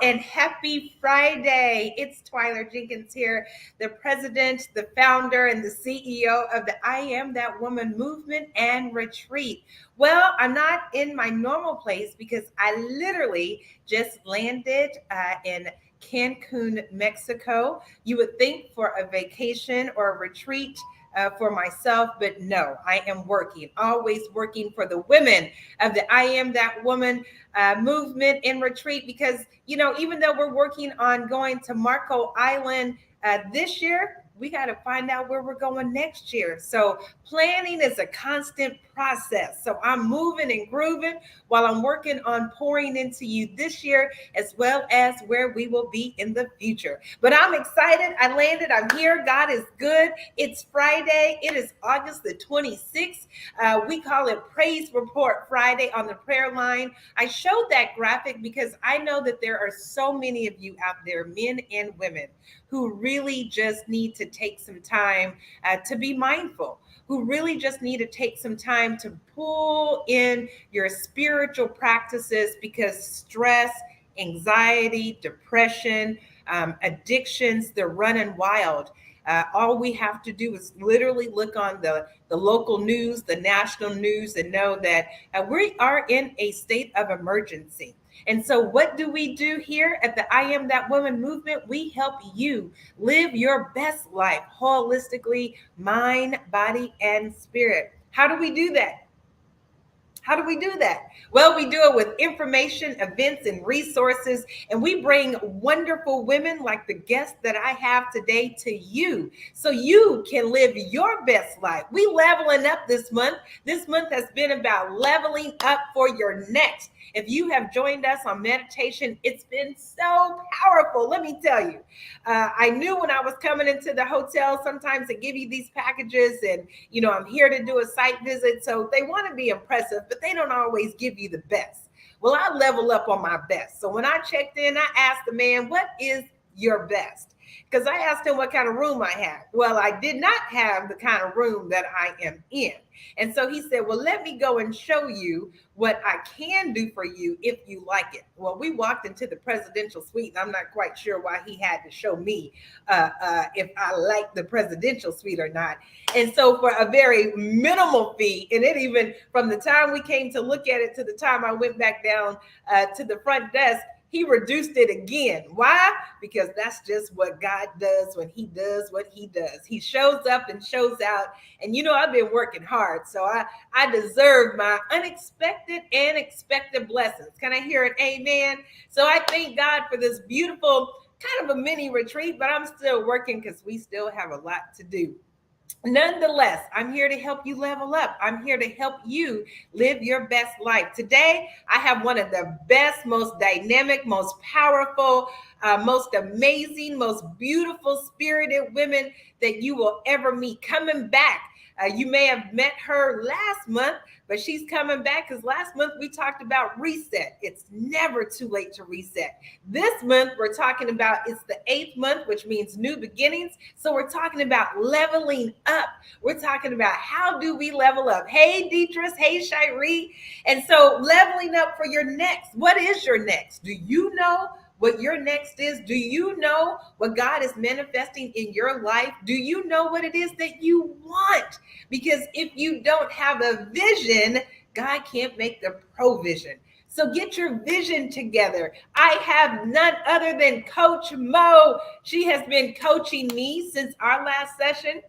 and happy Friday. It's Twyler Jenkins here, the president, the founder, and the CEO of the I Am That Woman movement and retreat. Well, I'm not in my normal place because I literally just landed in Cancun, Mexico. You would think for a vacation or a retreat for myself, but no, I am working, always working for the women of the I Am That Woman movement in retreat because, even though we're working on going to Marco Island this year, we got to find out where we're going next year. So planning is a constant process. So I'm moving and grooving while I'm working on pouring into you this year, as well as where we will be in the future. But I'm excited. I landed. I'm here. God is good. It's Friday. It is August the 26th. We call it Praise Report Friday on the prayer line. I showed that graphic because I know that there are so many of you out there, men and women, who really just need to take some time to be mindful, who really just need to take some time to pull in your spiritual practices because stress, anxiety, depression, addictions, they're running wild. All we have to do is literally look on the local news, the national news, and know that we are in a state of emergency. And so, what do we do here at the I Am That Woman movement? We help you live your best life holistically, mind, body, and spirit. How do we do that? How do we do that? Well, we do it with information, events, and resources. And we bring wonderful women like the guest that I have today to you so you can live your best life. We leveling up this month. This month has been about leveling up for your next. If you have joined us on meditation, it's been so powerful. Let me tell you, I knew when I was coming into the hotel, sometimes they give you these packages and, I'm here to do a site visit. So they want to be impressive, but they don't always give you the best. Well, I level up on my best. So when I checked in, I asked the man, what is your best? Because I asked him what kind of room I had. Well, I did not have the kind of room that I am in. And so he said, well, let me go and show you what I can do for you if you like it. Well, we walked into the presidential suite, and I'm not quite sure why he had to show me if I like the presidential suite or not. And so for a very minimal fee, and it even from the time we came to look at it to the time I went back down to the front desk, he reduced it again. Why? Because that's just what God does when he does what he does. He shows up and shows out. And I've been working hard. So I deserve my unexpected and expected blessings. Can I hear an amen? So I thank God for this beautiful kind of a mini retreat, but I'm still working because we still have a lot to do. Nonetheless, I'm here to help you level up. I'm here to help you live your best life. Today, I have one of the best, most dynamic, most powerful, most amazing, most beautiful spirited women that you will ever meet coming back. You may have met her last month, but she's coming back because last month we talked about reset. It's never too late to reset. This month we're talking about, it's the 8th month, which means new beginnings. So we're talking about leveling up. We're talking about how do we level up? Hey, Deetris. Hey, Shiree. And so leveling up for your next. What is your next? Do you know what your next is? Do you know what God is manifesting in your life? Do you know what it is that you want? Because if you don't have a vision, God can't make the provision. So get your vision together. I have none other than Coach Mo. She has been coaching me since our last session.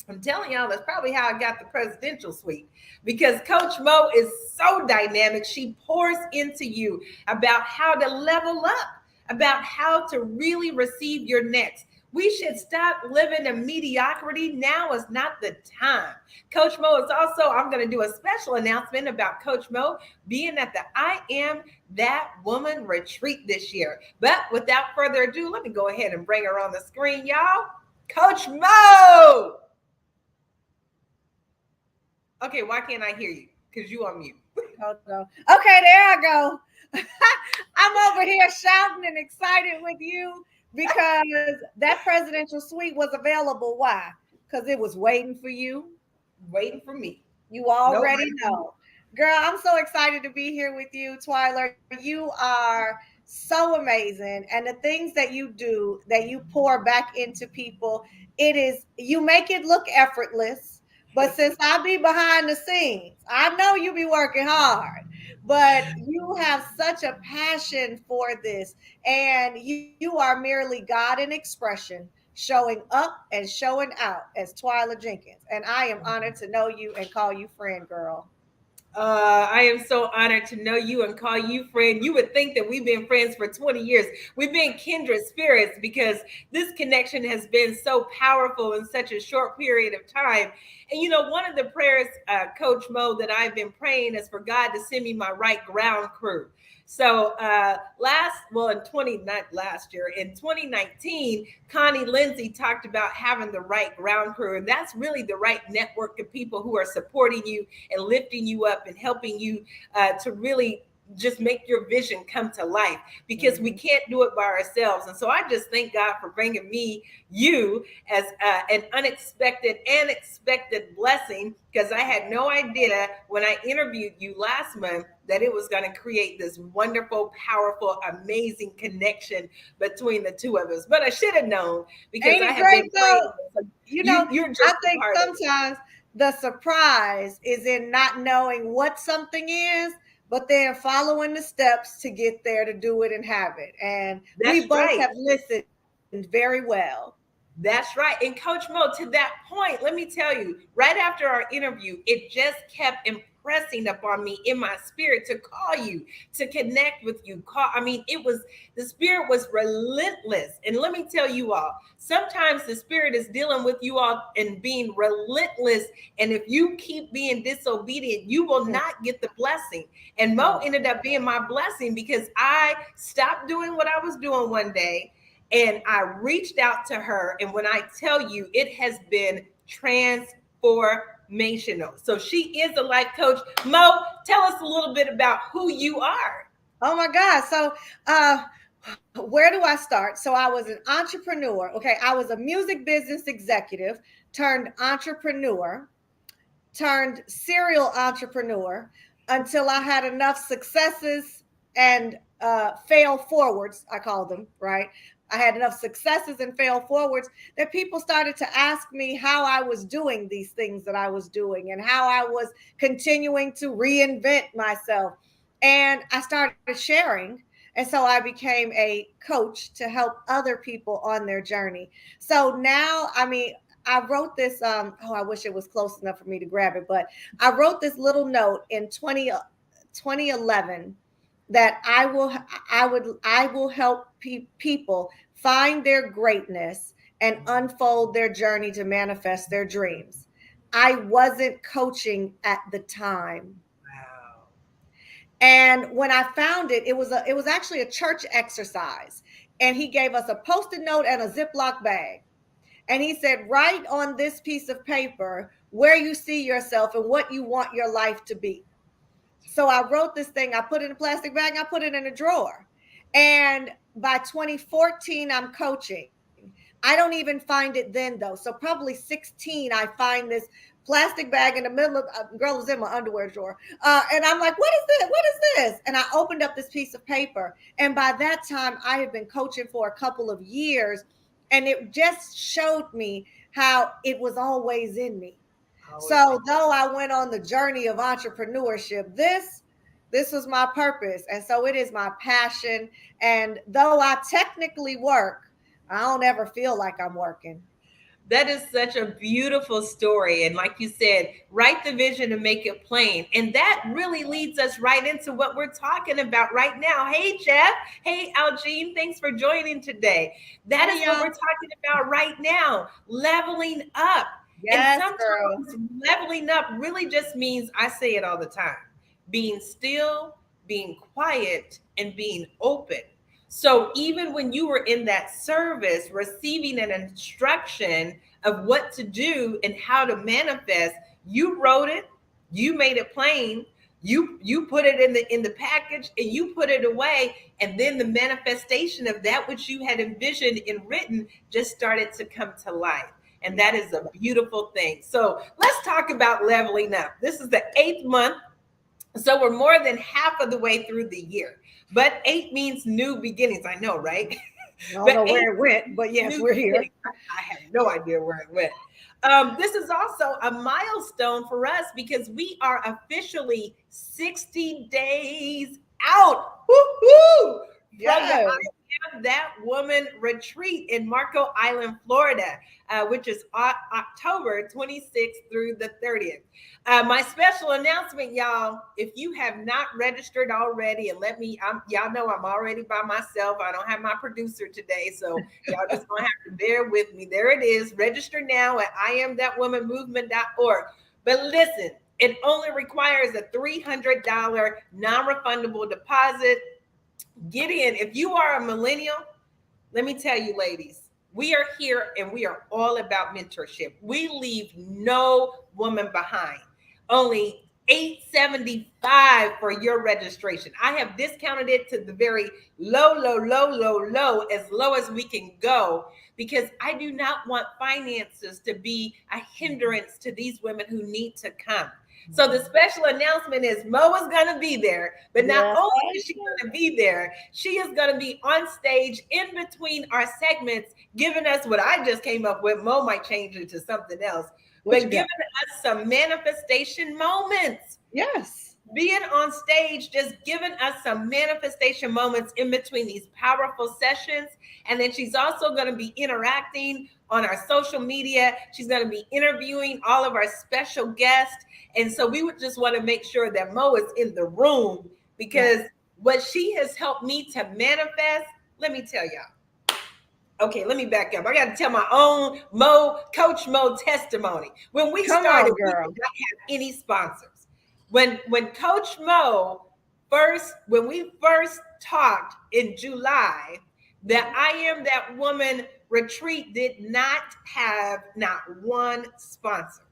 I'm telling y'all, that's probably how I got the presidential suite, because Coach Mo is so dynamic. She pours into you about how to level up, about how to really receive your next. We should stop living in mediocrity. Now is not the time. Coach Mo is also, I'm going to do a special announcement about Coach Mo being at the I Am That Woman retreat this year. But without further ado, let me go ahead and bring her on the screen, y'all. Coach Mo! Okay, why can't I hear you? Because you on mute. Hold on. Okay, there I go. I'm over here shouting and excited with you because that presidential suite was available. Why? Because it was waiting for you. Waiting for me. You already know. Girl, I'm so excited to be here with you, Twyler. You are so amazing. And the things that you do, that you pour back into people, it is, you make it look effortless. But since I be behind the scenes, I know you be working hard, but you have such a passion for this, and you are merely God in expression, showing up and showing out as Twyla Jenkins. And I am honored to know you and call you friend, girl. I am so honored to know you and call you friend. You would think that we've been friends for 20 years. We've been kindred spirits because this connection has been so powerful in such a short period of time. And you know, one of the prayers, Coach Mo, that I've been praying is for God to send me my right ground crew. So in 20, not last year, in 2019, Connie Lindsay talked about having the right ground crew. And that's really the right network of people who are supporting you and lifting you up and helping you to really just make your vision come to life, because we can't do it by ourselves. And so I just thank God for bringing me you as an unexpected and expected blessing, because I had no idea when I interviewed you last month that it was going to create this wonderful, powerful, amazing connection between the two of us. But I should have known, because Ain't I it have great been though? praying. You're I just a think part of it. sometimes the surprise is in not knowing what something is, but then following the steps to get there to do it and have it. And we That's both right. have listened very well. That's right. And Coach Mo, to that point, let me tell you, right after our interview, it just kept impressing upon me in my spirit to call you, to connect with you. I mean, it was, the spirit was relentless. And let me tell you all, sometimes the spirit is dealing with you all and being relentless. And if you keep being disobedient, you will Hmm. not get the blessing. And Mo Hmm. ended up being my blessing, because I stopped doing what I was doing one day and I reached out to her. And when I tell you, it has been transformational. So she is a life coach. Mo, tell us a little bit about who you are. Oh my God. So, where do I start? So, I was an entrepreneur. Okay. I was a music business executive turned entrepreneur, turned serial entrepreneur, until I had enough successes and fail forwards, I call them, right? I had enough successes and fail forwards that people started to ask me how I was doing these things that I was doing and how I was continuing to reinvent myself. And I started sharing. And so I became a coach to help other people on their journey. So now, I mean, I wrote this. I wish it was close enough for me to grab it, but I wrote this little note in 2011 that I will help people find their greatness and unfold their journey to manifest their dreams. I wasn't coaching at the time. Wow. And when I found it, it was actually a church exercise. And he gave us a post-it note and a Ziploc bag. And he said, write on this piece of paper where you see yourself and what you want your life to be. So I wrote this thing, I put it in a plastic bag, I put it in a drawer. And by 2014, I'm coaching. I don't even find it then though. So probably 16, I find this plastic bag in the middle of, girl was in my underwear drawer. And I'm like, what is this? What is this? And I opened up this piece of paper. And by that time, I had been coaching for a couple of years. And it just showed me how it was always in me. Always So in you. though I went on the journey of entrepreneurship, this was my purpose. And so it is my passion. And though I technically work, I don't ever feel like I'm working. That is such a beautiful story. And like you said, write the vision and make it plain. And that really leads us right into what we're talking about right now. Hey, Jeff. Hey, Algene. Thanks for joining today. That Hey is what we're y'all. talking about right now, leveling up. And Yes, girl. sometimes leveling up really just means, I say it all the time, being still, being quiet, and being open. So even when you were in that service, receiving an instruction of what to do and how to manifest, you wrote it, you made it plain, you put it in the package and you put it away, and then the manifestation of that which you had envisioned and written just started to come to life. And that is a beautiful thing. So let's talk about leveling up. This is the 8th month So we're more than half of the way through the year. But 8 means new beginnings. I know, right? I don't But know 8 where it went, but yes, new we're here. beginnings. I have no idea where it went. This is also a milestone for us because we are officially 60 days out. Woo-hoo! From the Yes. That Woman retreat in Marco Island, Florida, which is October 26th through the 30th. My special announcement, y'all, if you have not registered already, and y'all know I'm already by myself. I don't have my producer today, so y'all just gonna have to bear with me. There it is. Register now at IamThatWomanMovement.org. But listen, it only requires a $300 non-refundable deposit. Get in. If you are a millennial, let me tell you, ladies, we are here and we are all about mentorship. We leave no woman behind. Only $875 for your registration. I have discounted it to the very low as we can go, because I do not want finances to be a hindrance to these women who need to come. So the special announcement is Mo is going to be there, but not Yes. only is she going to be there, she is going to be on stage in between our segments, giving us what I just came up with. Mo might change it to something else, What but you giving got? us some manifestation moments. Yes. Being on stage, just giving us some manifestation moments in between these powerful sessions. And then she's also going to be interacting on our social media. She's going to be interviewing all of our special guests. And so we would just want to make sure that Mo is in the room, because what she has helped me to manifest, let me tell y'all. Okay, let me back up. I got to tell my own Coach Mo testimony. When we Come started, on, we did girl. not have any sponsors. When Coach Mo when we first talked in July, that I Am That Woman retreat did not have not one sponsor.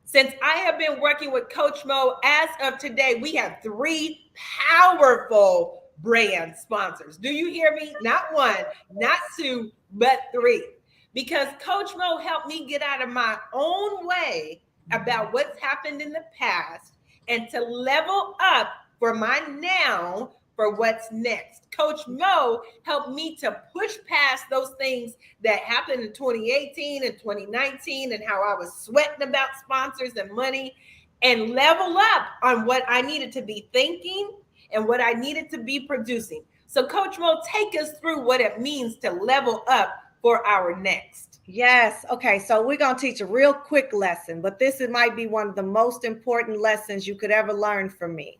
Since I have been working with Coach Mo, as of today, we have 3 powerful brand sponsors. Do you hear me? Not one, not 2, but 3. Because Coach Mo helped me get out of my own way about what's happened in the past and to level up for my now for what's next. Coach Mo helped me to push past those things that happened in 2018 and 2019, and how I was sweating about sponsors and money, and level up on what I needed to be thinking and what I needed to be producing. So, Coach Mo, take us through what it means to level up for our next. Yes. Okay. So we're going to teach a real quick lesson, but might be one of the most important lessons you could ever learn from me.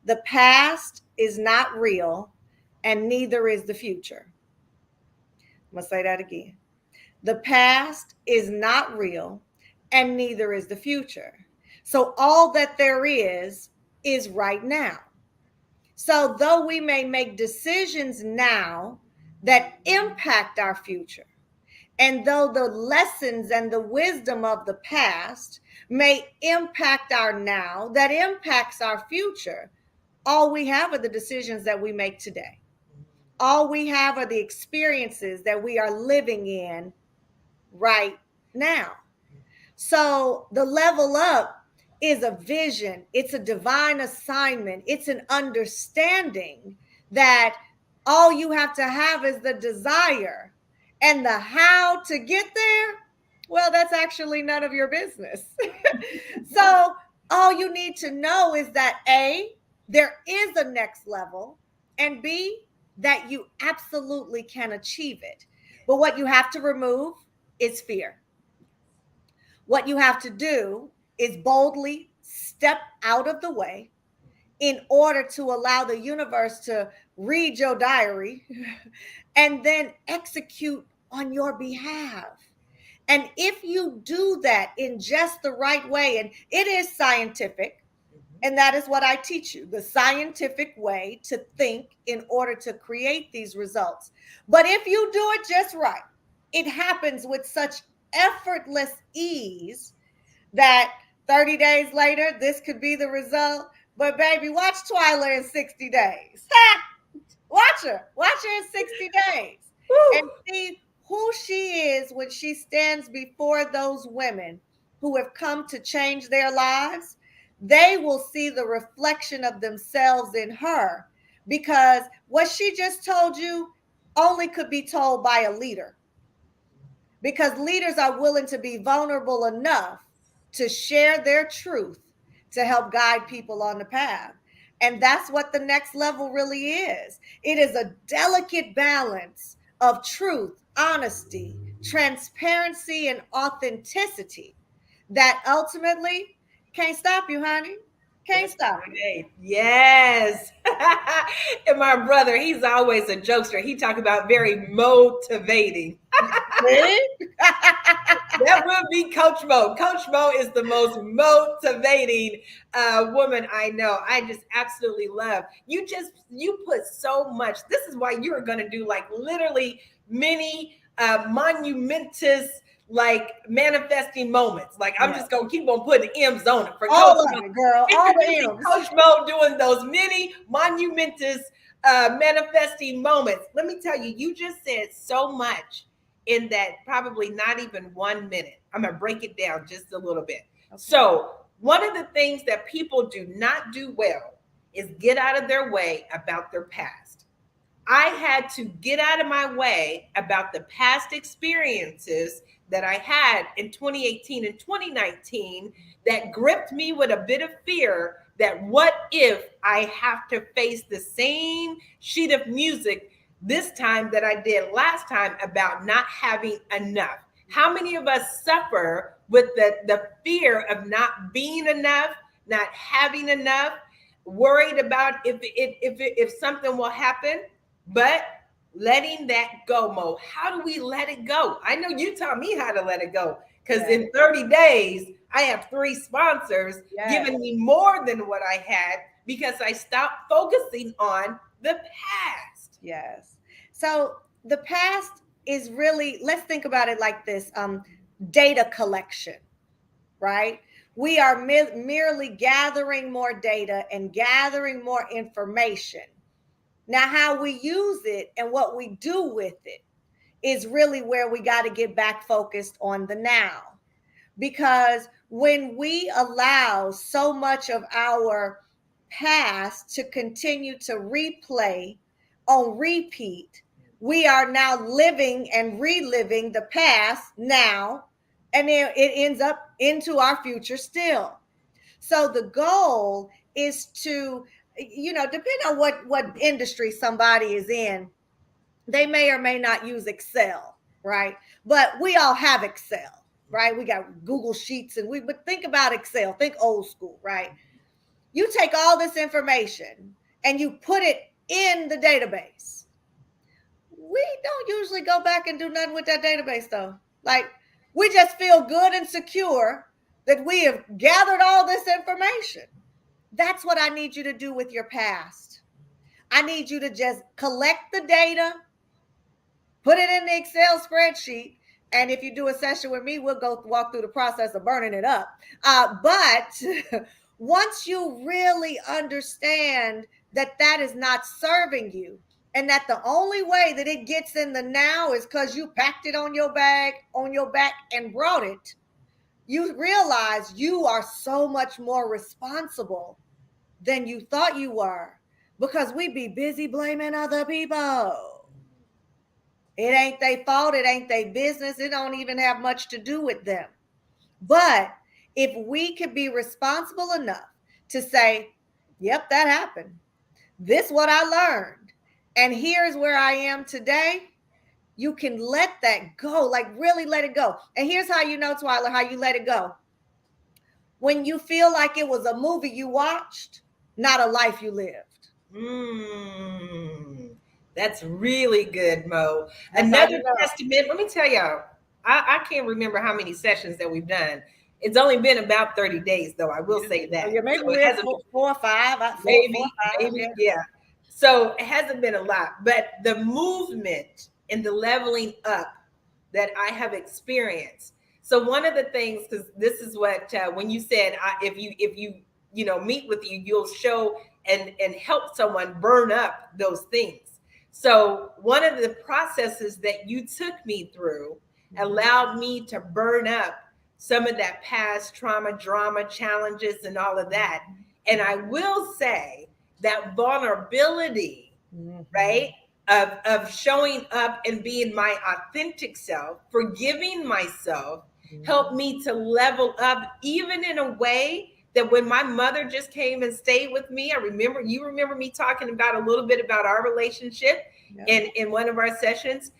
The past is not real, and neither is the future. I'm going to say that again. The past is not real, and neither is the future. So all that there is right now. So though we may make decisions now that impact our future, and though the lessons and the wisdom of the past may impact our now, that impacts our future, all we have are the decisions that we make today. All we have are the experiences that we are living in right now. So the level up is a vision, it's a divine assignment, it's an understanding that all you have to have is the desire, and the how to get there, well, that's actually none of your business. So all you need to know is that A, there is a next level, and B, that you absolutely can achieve it. But what you have to remove is fear. What you have to do is boldly step out of the way in order to allow the universe to read your diary and then execute on your behalf. And if you do that in just the right way, and it is scientific, and that is what I teach you, the scientific way to think in order to create these results. But if you do it just right, it happens with such effortless ease that 30 days later, this could be the result. But baby, watch Twyla in 60 days. Watch her in 60 days and see who she is when she stands before those women who have come to change their lives. they will see the reflection of themselves in her, because what she just told you only could be told by a leader, because leaders are willing to be vulnerable enough to share their truth to help guide people on the path. And that's what the next level really is. It is a delicate balance of truth, honesty, transparency, and authenticity that ultimately can't stop you, honey. Can't That's stop you. right. Yes. And my brother, he's always a jokester. He talk about very motivating. That would be Coach Mo. Coach Mo is the most motivating woman I know. I just absolutely love. You put so much. This is why you're going to do like literally many monumentous like manifesting moments. Like I'm just gonna keep on putting M's on it for All Coach of Mo. it, girl. All the M's. Coach Mo doing those many monumentous manifesting moments. Let me tell you, you just said so much in that probably not even 1 minute. I'm gonna break it down just a little bit. Okay. So one of the things that people do not do well is get out of their way about their past. I had to get out of my way about the past experiences that I had in 2018 and 2019 that gripped me with a bit of fear that what if I have to face the same sheet of music this time that I did last time about not having enough? How many of us suffer with the fear of not being enough, not having enough, worried about if something will happen? But letting that go, Mo. How do we let it go? I know you taught me how to let it go, because in 30 days, I have 3 sponsors giving me more than what I had because I stopped focusing on the past. Yes. So the past is really, let's think about it like this, data collection, right? We are merely gathering more data and gathering more information. Now, how we use it and what we do with it is really where we got to get back focused on the now. Because when we allow so much of our past to continue to replay on repeat, we are now living and reliving the past now, and then it ends up into our future still. So the goal is to, depending on what industry somebody is in, they may or may not use Excel, right? But we all have Excel, right? We got Google Sheets, but think about Excel, think old school, right? You take all this information and you put it in the database. We don't usually go back and do nothing with that database though. Like, we just feel good and secure that we have gathered all this information. That's what I need you to do with your past. I need you to just collect the data, put it in the Excel spreadsheet, and if you do a session with me, we'll go walk through the process of burning it up. But once you really understand that that is not serving you, and that the only way that it gets in the now is because you packed it on your back, and brought it, you realize you are so much more responsible than you thought you were, because we be busy blaming other people. It ain't their fault. It ain't their business. It don't even have much to do with them. But if we could be responsible enough to say, yep, that happened. This is what I learned. And here's where I am today. You can let that go, like really let it go. And here's how you know, Twyla, how you let it go. When you feel like it was a movie you watched, not a life you lived. That's really good, Mo. Another testament. Let me tell y'all, I can't remember how many sessions that we've done. It's only been about 30 days, though. I will say that. Yeah, maybe we had 4 or 5. Maybe, yeah. So it hasn't been a lot, but the movement and the leveling up that I have experienced. So one of the things, because this is what when you said if you meet with you, you'll show and help someone burn up those things. So one of the processes that you took me through allowed me to burn up some of that past trauma, drama, challenges, and all of that. And I will say that vulnerability, right? Of showing up and being my authentic self, forgiving myself, helped me to level up, even in a way that when my mother just came and stayed with me, you remember me talking about a little bit about our relationship in one of our sessions.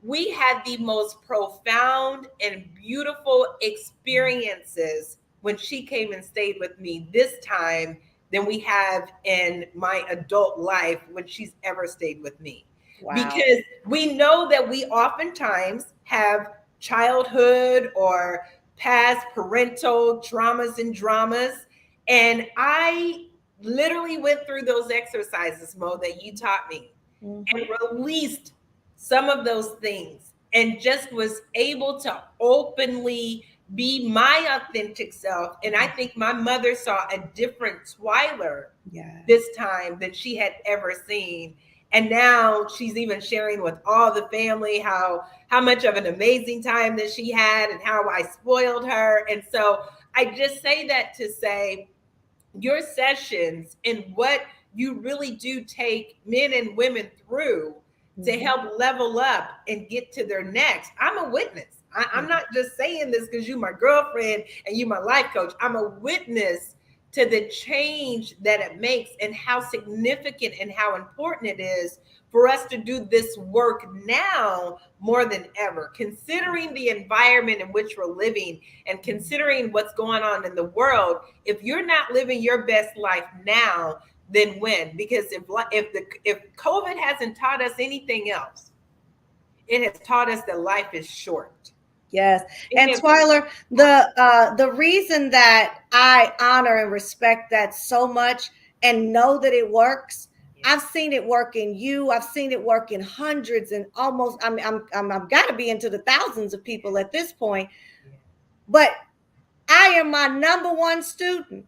We had the most profound and beautiful experiences when she came and stayed with me this time than we have in my adult life when she's ever stayed with me. Wow. Because we know that we oftentimes have childhood or past parental traumas and dramas. And I literally went through those exercises, Mo, that you taught me, and released some of those things and just was able to openly be my authentic self. And I think my mother saw a different Twyler this time than she had ever seen. And now she's even sharing with all the family how much of an amazing time that she had and how I spoiled her. And so I just say that to say your sessions and what you really do take men and women through to help level up and get to their next. I'm a witness. I'm not just saying this because you're my girlfriend and you my life coach. I'm a witness to the change that it makes and how significant and how important it is for us to do this work now more than ever, considering the environment in which we're living and considering what's going on in the world. If you're not living your best life now, then when? Because if COVID hasn't taught us anything else, it has taught us that life is short. Yes. And Twyler, the reason that I honor and respect that so much and know that it works, I've seen it work in you. I've seen it work in hundreds and almost, I've got to be into the thousands of people at this point. But I am my number one student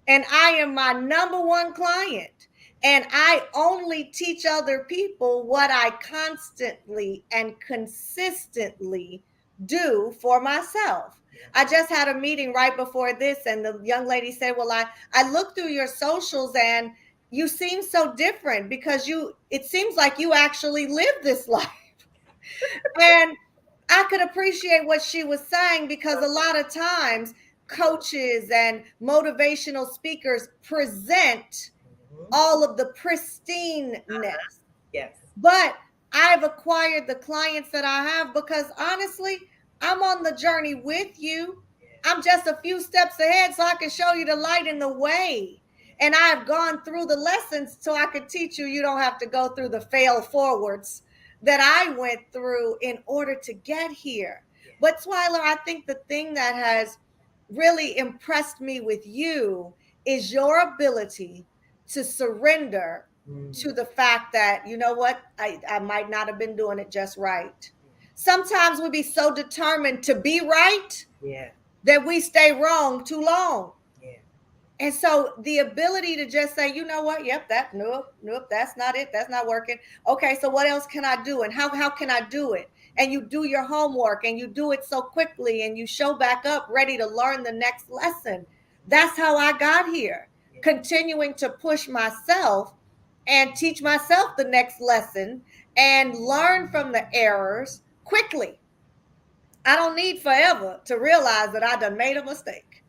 and I am my number one client. And I only teach other people what I constantly and consistently do for myself. I just had a meeting right before this, and the young lady said, well, I looked through your socials and you seem so different because it seems like you actually live this life. And I could appreciate what she was saying because a lot of times coaches and motivational speakers present all of the pristineness. Yes. But I've acquired the clients that I have because honestly, I'm on the journey with you. I'm just a few steps ahead so I can show you the light in the way. And I've gone through the lessons so I could teach you. You don't have to go through the fail forwards that I went through in order to get here. But Twyler, I think the thing that has really impressed me with you is your ability to surrender to the fact that, you know what, I might not have been doing it just right. Sometimes we be so determined to be right that we stay wrong too long. And so the ability to just say, you know what, nope, that's not it. That's not working. Okay, so what else can I do? And how can I do it? And you do your homework and you do it so quickly and you show back up ready to learn the next lesson. That's how I got here, continuing to push myself and teach myself the next lesson and learn from the errors quickly. I don't need forever to realize that I done made a mistake.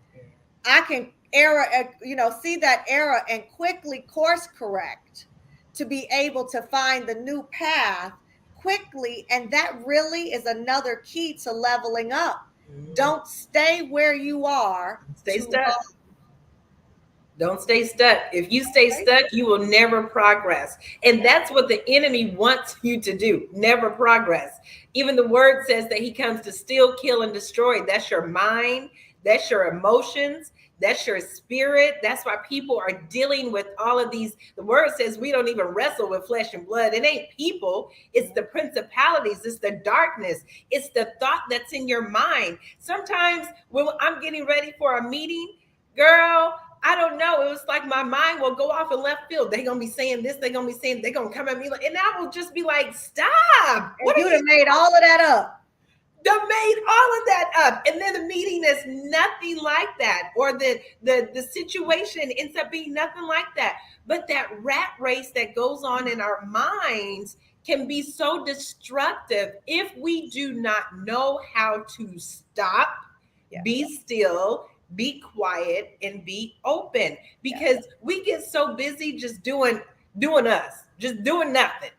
I can see that error and quickly course correct to be able to find the new path quickly. And that really is another key to leveling up. Don't stay where you are. Stay stuck. Don't stay stuck. If you stay stuck, you will never progress. And that's what the enemy wants you to do. Never progress. Even the word says that he comes to steal, kill, and destroy. That's your mind. That's your emotions. That's your spirit. That's why people are dealing with all of these. The word says we don't even wrestle with flesh and blood. It ain't people. It's the principalities. It's the darkness. It's the thought that's in your mind. Sometimes when I'm getting ready for a meeting, girl, I don't know. It was like my mind will go off in left field. They're going to be saying this. They're going to be saying, they're going to come at me. And I will just be like, stop. What you have made all of that up. Done made all of that up, and then the meeting is nothing like that, or the situation ends up being nothing like that. But that rat race that goes on in our minds can be so destructive if we do not know how to stop, Yeah. be still, be quiet, and be open, because we get so busy just doing us, just doing nothing.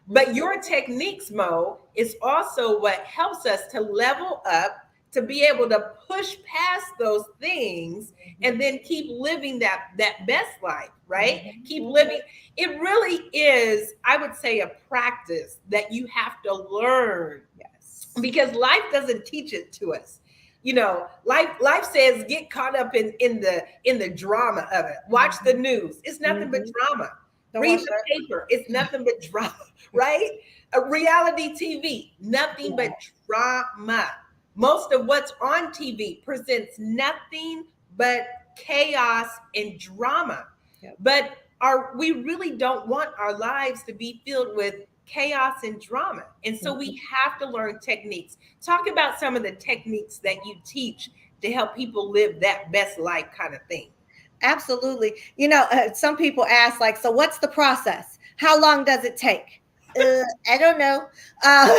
But your techniques, Mo, is also what helps us to level up, to be able to push past those things and then keep living that best life, right? Keep living. It really is, I would say, a practice that you have to learn, Yes. because life doesn't teach it to us. Life says get caught up in the drama of it. Watch the news. It's nothing but drama. Don't Read watch the that. paper. It's nothing but drama, right? A reality TV, nothing but drama. Most of what's on TV presents nothing but chaos and drama. Yep. But we really don't want our lives to be filled with chaos and drama. And so we have to learn techniques. Talk about some of the techniques that you teach to help people live that best life kind of thing. Absolutely. Some people ask, like, so what's the process? How long does it take? I don't know. Uh,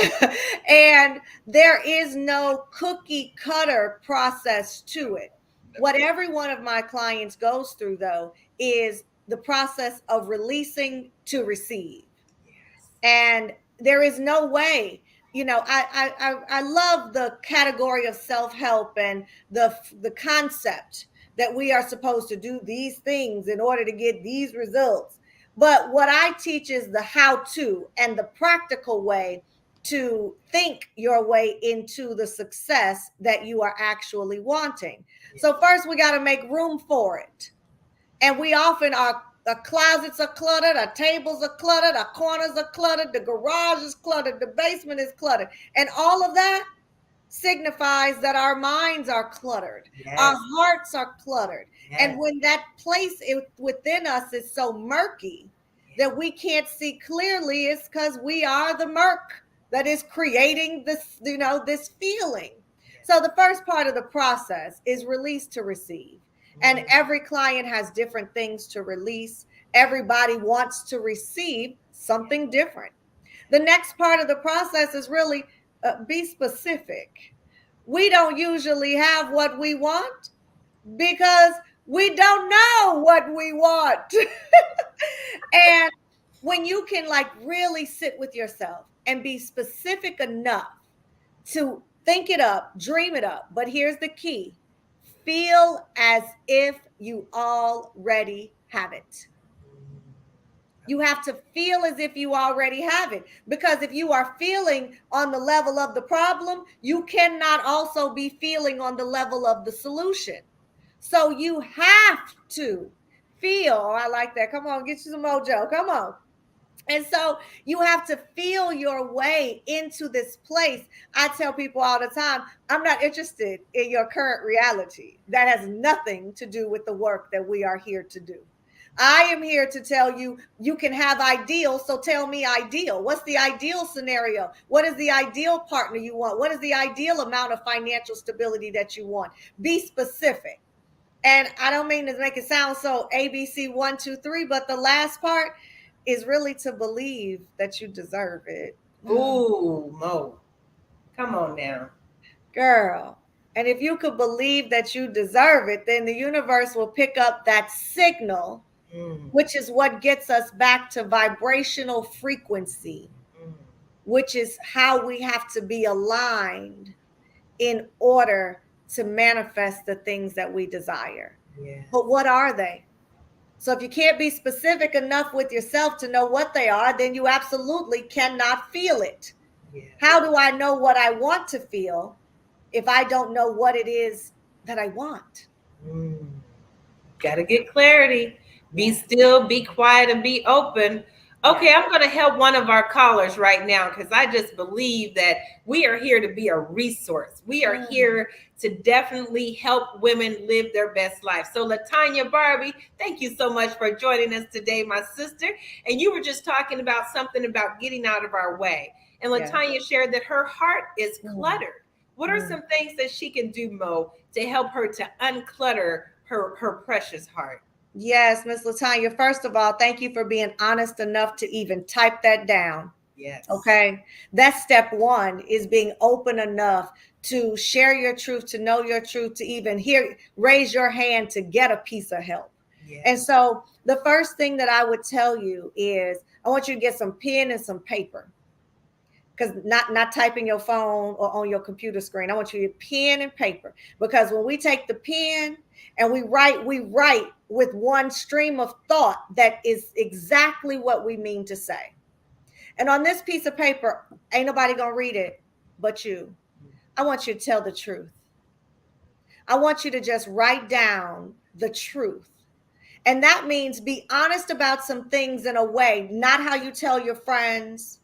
and there is no cookie cutter process to it. What every one of my clients goes through, though, is the process of releasing to receive. And there is no way, I love the category of self-help and the concept that we are supposed to do these things in order to get these results. But what I teach is the how to and the practical way to think your way into the success that you are actually wanting. So first we got to make room for it. And we often are, the closets are cluttered, our tables are cluttered, our corners are cluttered, the garage is cluttered, the basement is cluttered. And all of that signifies that our minds are cluttered, our hearts are cluttered. And when that place within us is so murky that we can't see clearly, it's because we are the murk that is creating this feeling. So the first part of the process is release to receive. And every client has different things to release. Everybody wants to receive something different. The next part of the process is really be specific. We don't usually have what we want because we don't know what we want. And when you can, like, really sit with yourself and be specific enough to think it up, dream it up. But here's the key: feel as if you already have it. You have to feel as if you already have it. Because if you are feeling on the level of the problem, you cannot also be feeling on the level of the solution. So you have to feel. Oh, I like that. Come on, get you some mojo. Come on. And so you have to feel your way into this place. I tell people all the time, I'm not interested in your current reality. That has nothing to do with the work that we are here to do. I am here to tell you, you can have ideals. So tell me ideal. What's the ideal scenario? What is the ideal partner you want? What is the ideal amount of financial stability that you want? Be specific. And I don't mean to make it sound so ABC 1, 2, 3, but the last part is really to believe that you deserve it. Ooh, Mo. Come on now. Girl. And if you could believe that you deserve it, then the universe will pick up that signal, which is what gets us back to vibrational frequency, which is how we have to be aligned in order to manifest the things that we desire. But what are they? So if you can't be specific enough with yourself to know what they are, then you absolutely cannot feel it. How do I know what I want to feel if I don't know what it is that I want? Got to get clarity. Be still, be quiet, and be open. Okay, I'm going to help one of our callers right now because I just believe that we are here to be a resource. We are here to definitely help women live their best life. So, Latanya Barbie, thank you so much for joining us today, my sister. And you were just talking about something about getting out of our way. And Latanya shared that her heart is cluttered. What are some things that she can do, Mo, to help her to unclutter her precious heart? Yes, Miss Latanya, first of all, thank you for being honest enough to even type that down. Yes. Okay. That's step one, is being open enough to share your truth, to know your truth, to even hear, raise your hand to get a piece of help. And Yes. so the first thing that I would tell you is I want you to get some pen and some paper, because not typing your phone or on your computer screen. I want you to get pen and paper, because when we take the pen and we write with one stream of thought that is exactly what we mean to say. And on this piece of paper, ain't nobody gonna read it but you. I want you to tell the truth. I want you to just write down the truth. And that means be honest about some things in a way, not how you tell your friends,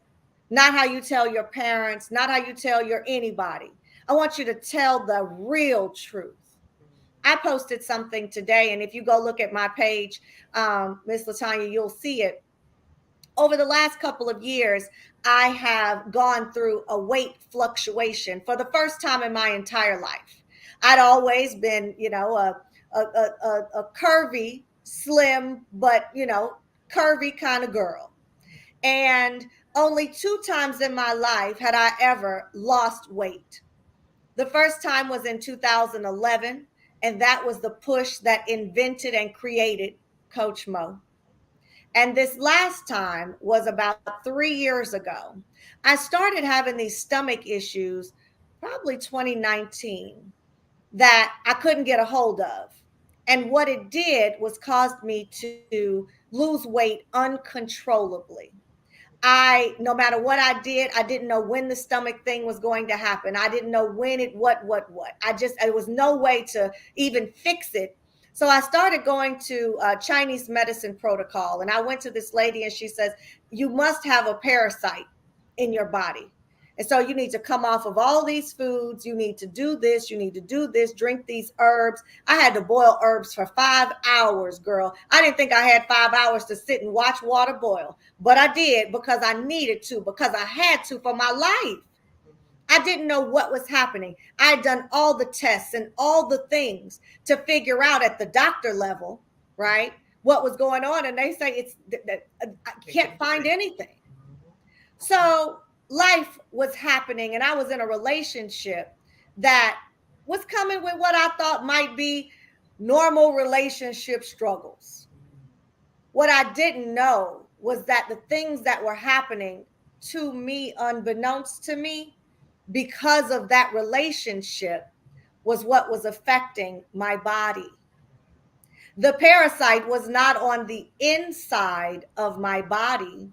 not how you tell your parents, not how you tell your anybody. I want you to tell the real truth. I posted something today, and if you go look at my page, Miss Latanya, you'll see it. Over the last couple of years, I have gone through a weight fluctuation for the first time in my entire life. I'd always been, a curvy, slim, but, curvy kind of girl. And only two times in my life had I ever lost weight. The first time was in 2011, and that was the push that invented and created Coach Mo. And this last time was about 3 years ago. I started having these stomach issues probably 2019 that I couldn't get a hold of. And what it did was caused me to lose weight uncontrollably. No matter what I did, I didn't know when the stomach thing was going to happen. I didn't know when it, what. There was no way to even fix it. So I started going to Chinese medicine protocol, and I went to this lady, and she says, you must have a parasite in your body. And so you need to come off of all these foods. You need to do this. You need to do this, drink these herbs. I had to boil herbs for 5 hours, girl. I didn't think I had 5 hours to sit and watch water boil, but I did because I needed to, because I had to for my life. I didn't know what was happening. I had done all the tests and all the things to figure out at the doctor level, right, what was going on. And they say I can't find anything. So life was happening, and I was in a relationship that was coming with what I thought might be normal relationship struggles. What I didn't know was that the things that were happening to me, unbeknownst to me, because of that relationship, was what was affecting my body. The parasite was not on the inside of my body,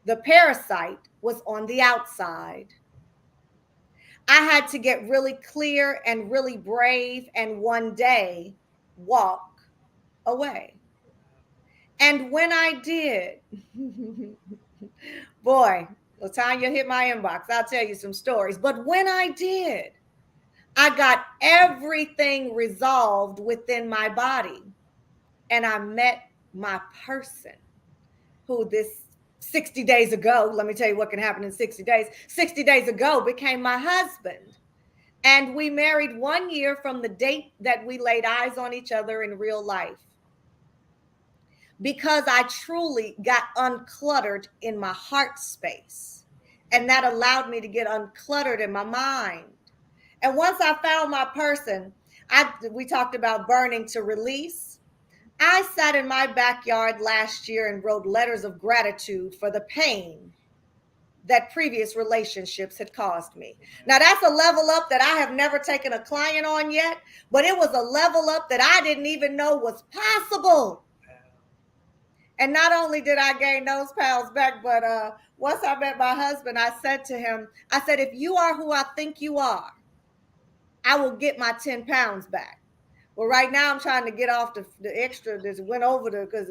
the parasite was on the outside. I had to get really clear and really brave, and one day walk away. And when I did, boy, Latanya hit my inbox. I'll tell you some stories. But when I did, I got everything resolved within my body. And I met my person, who this 60 days ago, let me tell you what can happen in 60 days. 60 days ago became my husband. And we married 1 year from the date that we laid eyes on each other in real life, because I truly got uncluttered in my heart space. And that allowed me to get uncluttered in my mind. And once I found my person, we talked about burning to release. I sat in my backyard last year and wrote letters of gratitude for the pain that previous relationships had caused me. Now, that's a level up that I have never taken a client on yet, but it was a level up that I didn't even know was possible. And not only did I gain those pounds back, but once I met my husband, I said to him, I said, if you are who I think you are, I will get my 10 pounds back. Well, right now I'm trying to get off the extra that went over there because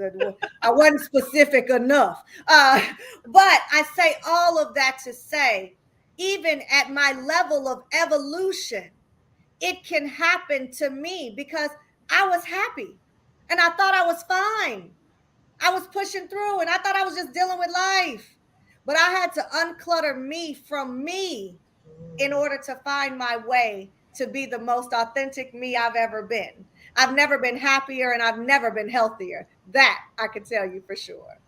I wasn't specific enough. But I say all of that to say, even at my level of evolution, it can happen to me, because I was happy and I thought I was fine. I was pushing through and I thought I was just dealing with life. But I had to unclutter me from me in order to find my way to be the most authentic me I've ever been. I've never been happier and I've never been healthier. That I can tell you for sure.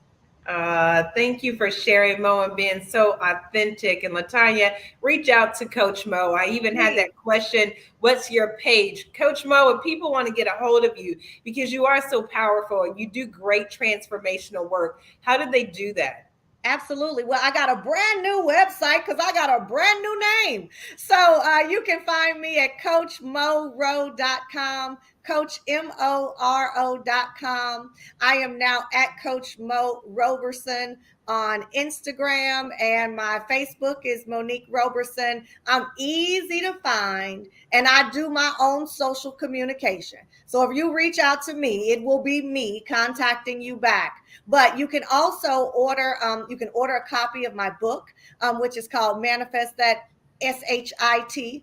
Thank you for sharing, Mo, and being so authentic. And Latanya, reach out to Coach Mo. I even had Please. that question, what's your page? Coach Mo, if people want to get a hold of you because you are so powerful and you do great transformational work, how do they do that? Absolutely. Well, I got a brand new website because I got a brand new name. So you can find me at coachmoro.com, coachmoro.com. I am now at Coach Mo Roberson on Instagram, and my Facebook is Monique Roberson. I'm easy to find, and I do my own social communication. So if you reach out to me, it will be me contacting you back. But you can also order, you can order a copy of my book, which is called Manifest That SHIT,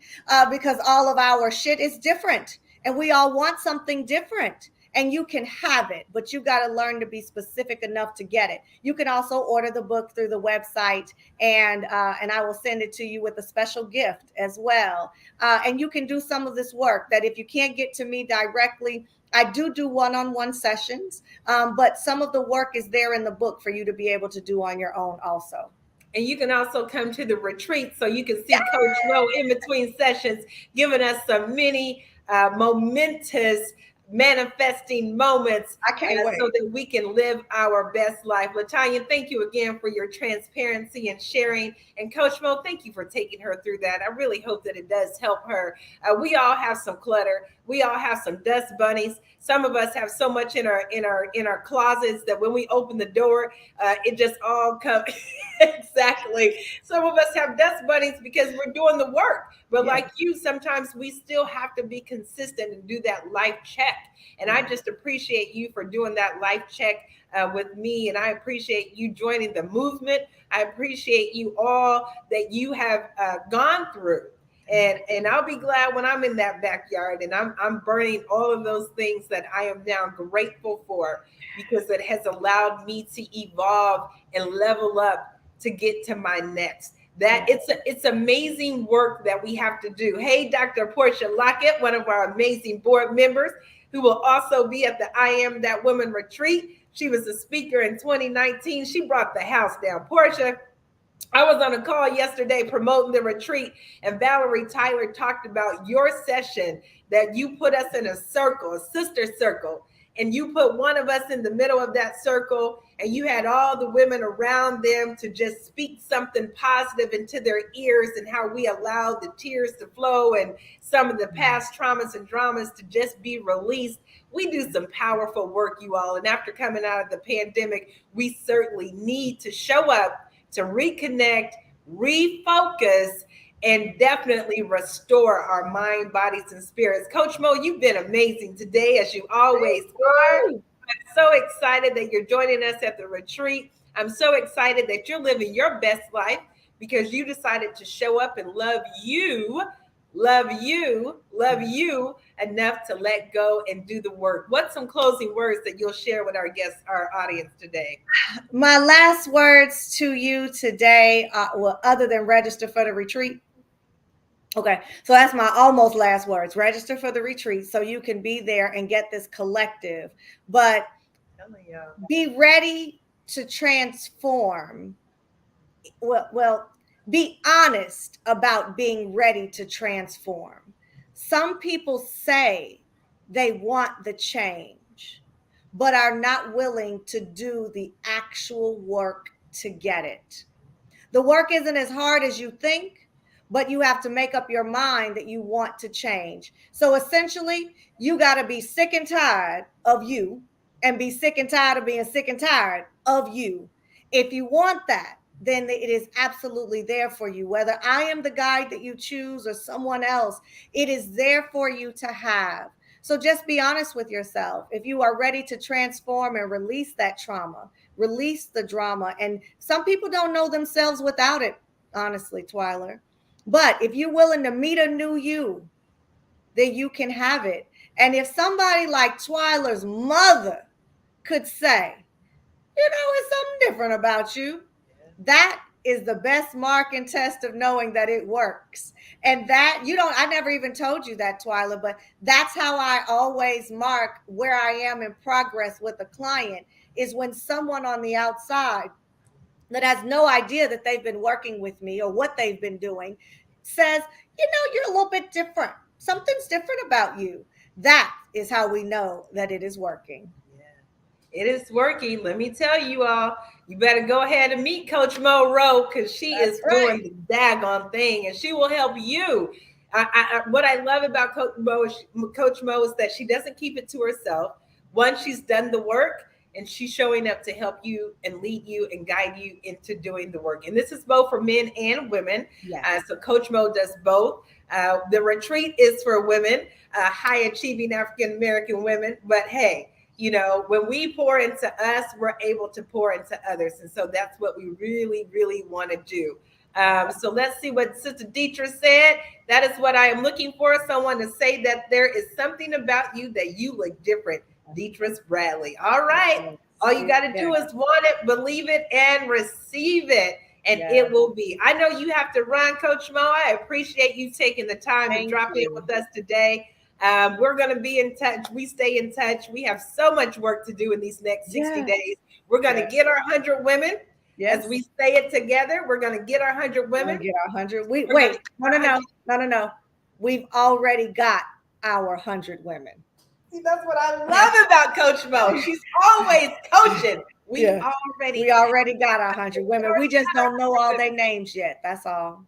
because all of our shit is different and we all want something different. And you can have it, but you got to learn to be specific enough to get it. You can also order the book through the website, and I will send it to you with a special gift as well. And you can do some of this work that if you can't get to me directly, I do one-on-one sessions, but some of the work is there in the book for you to be able to do on your own also. And you can also come to the retreat so you can see Coach Mo in between sessions, giving us some many momentous manifesting moments I can't so wait. that we can live our best life. Latanya, thank you again for your transparency and sharing. And Coach Mo, thank you for taking her through that. I really hope that it does help her. We all have some clutter. We all have some dust bunnies. Some of us have so much in our closets that when we open the door, it just all comes. Exactly. Some of us have dust bunnies because we're doing the work. But Yes. like you, sometimes we still have to be consistent and do that life check. And I just appreciate you for doing that life check with me. And I appreciate you joining the movement. I appreciate you all that you have gone through. And I'll be glad when I'm in that backyard and I'm burning all of those things that I am now grateful for because it has allowed me to evolve and level up to get to my next. That Yeah. it's amazing work that we have to do. Hey, Dr. Portia Lockett, one of our amazing board members, who will also be at the I Am That Woman retreat. She was a speaker in 2019. She brought the house down. Portia, I was on a call yesterday promoting the retreat, and Valerie Tyler talked about your session that you put us in a circle, a sister circle, and you put one of us in the middle of that circle, and you had all the women around them to just speak something positive into their ears, and how we allowed the tears to flow and some of the past traumas and dramas to just be released. We do some powerful work, you all. And after coming out of the pandemic, we certainly need to show up to reconnect, refocus, and definitely restore our mind, bodies, and spirits. Coach Mo, you've been amazing today, as you always Thank are. you. I'm so excited that you're joining us at the retreat. I'm so excited that you're living your best life because you decided to show up and love you enough to let go and do the work. What's some closing words that you'll share with our guests, our audience today? My last words to you today, well, other than register for the retreat. Okay, so that's my almost last words. Register for the retreat so you can be there and get this collective. But be ready to transform. Well, be honest about being ready to transform. Some people say they want the change, but are not willing to do the actual work to get it. The work isn't as hard as you think, but you have to make up your mind that you want to change. So essentially, you got to be sick and tired of you and be sick and tired of being sick and tired of you. If you want that, then it is absolutely there for you. Whether I am the guide that you choose or someone else, it is there for you to have. So just be honest with yourself. If you are ready to transform and release that trauma, release the drama. And some people don't know themselves without it, honestly, Twyler. But if you're willing to meet a new you, then you can have it. And if somebody like Twyler's mother could say, it's something different about you, that is the best mark and test of knowing that it works. And that, you don't, I never even told you that, Twyla, but that's how I always mark where I am in progress with a client, is when someone on the outside that has no idea that they've been working with me or what they've been doing says, you're a little bit different. Something's different about you. That is how we know that it is working. It is working. Let me tell you all, you better go ahead and meet Coach Mo Rowe, because she That's is right. doing the daggone thing, and she will help you. What I love about Coach Mo is that she doesn't keep it to herself. Once she's done the work, and she's showing up to help you and lead you and guide you into doing the work. And this is both for men and women. Yes. So Coach Mo does both. The retreat is for women, high achieving African American women. But hey, when we pour into us, we're able to pour into others. And so that's what we really, really want to do. So let's see what Sister Deidre said. That is what I am looking for. Someone to say that there is something about you that you look different. Deidre Bradley. All right. All you got to do is want it, believe it, and receive it. And it will be. I know you have to run, Coach Mo. I appreciate you taking the time to drop in with us today. We're going to be in touch. We stay in touch. We have so much work to do in these next 60 days. We're going to get our 100 women. As we say it together, we're going to get our 100 women. Get our 100. Wait, no. We've already got our 100 women. See, that's what I love about Coach Mo. She's always coaching. We already got our 100 women. We just don't know all their names yet. That's all.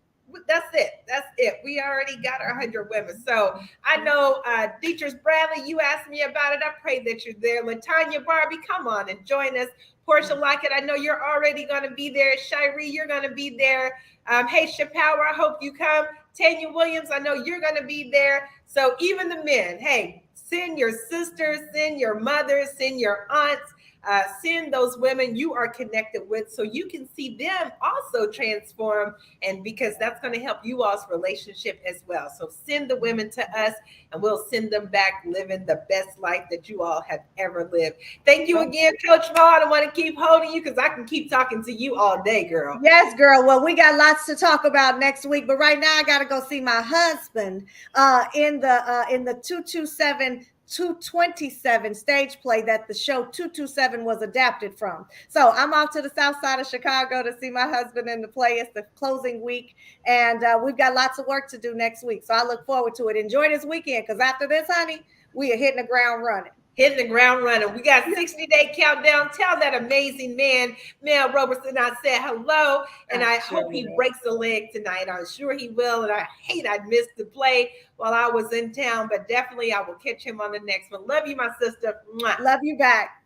That's it. We already got our 100 women. So I know Deidre Bradley, you asked me about it. I pray that you're there. LaTanya Barbie, come on and join us. Portia Lockett, I know you're already going to be there. Shiree, you're going to be there. Hey, Chappelle, I hope you come. Tanya Williams, I know you're going to be there. So even the men, hey, send your sisters, send your mothers, send your aunts. Send those women you are connected with so you can see them also transform, and because that's going to help you all's relationship as well. So send the women to us and we'll send them back living the best life that you all have ever lived. Thank you again, Coach Mo. I don't want to keep holding you because I can keep talking to you all day, girl. Yes, girl. Well, we got lots to talk about next week, but right now I got to go see my husband in the 227 stage play that the show 227 was adapted from. So I'm off to the south side of Chicago to see my husband in the play. It's the closing week, and we've got lots of work to do next week. So I look forward to it. Enjoy this weekend, because after this, honey, we are hitting the ground running. We got 60-day countdown. Tell that amazing man, Mel Robertson, I said hello, and I hope he breaks a leg tonight. I'm sure he will, and I hate I missed the play while I was in town, but definitely I will catch him on the next one. Love you, my sister. Mwah. Love you back.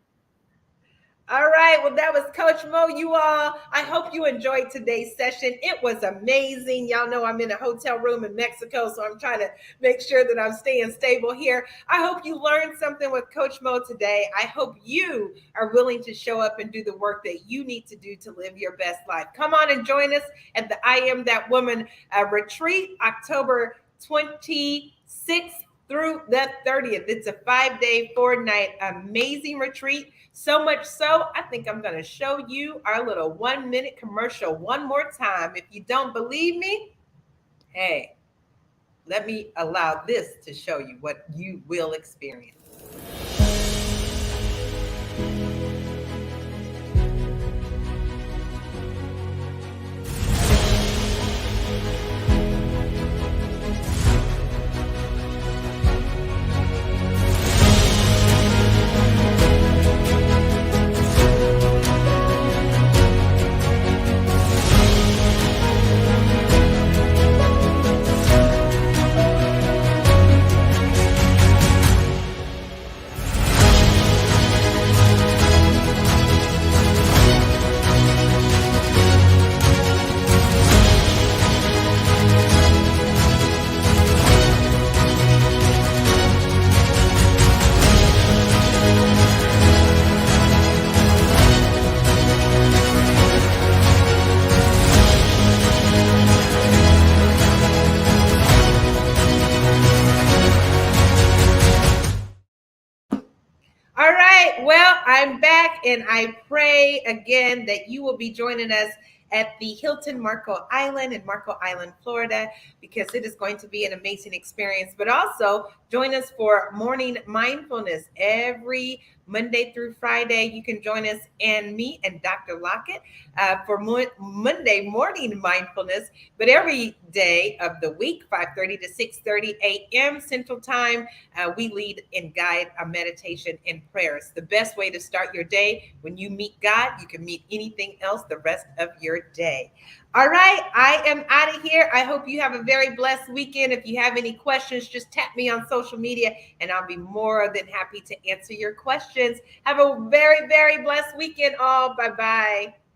All right. Well, that was Coach Mo. You all, I hope you enjoyed today's session. It was amazing. Y'all know I'm in a hotel room in Mexico, so I'm trying to make sure that I'm staying stable here. I hope you learned something with Coach Mo today. I hope you are willing to show up and do the work that you need to do to live your best life. Come on and join us at the I Am That Woman retreat, October 26th through the 30th. It's a 5-day, 4-night amazing retreat. So much so, I think I'm going to show you our little 1-minute commercial one more time. If you don't believe me, hey, let me allow this to show you what you will experience. I'm back, and I pray again that you will be joining us at the Hilton Marco Island in Marco Island, Florida, because it is going to be an amazing experience. But also join us for morning mindfulness every Monday through Friday. You can join us and me and Dr. Lockett for Monday morning mindfulness, but every day of the week, 5:30 to 6:30 a.m. Central Time, we lead and guide a meditation and prayers. The best way to start your day. When you meet God, you can meet anything else the rest of your day. All right, I am out of here. I hope you have a very blessed weekend. If you have any questions, just tap me on social media and I'll be more than happy to answer your questions. Have a very, very blessed weekend, all. Bye bye.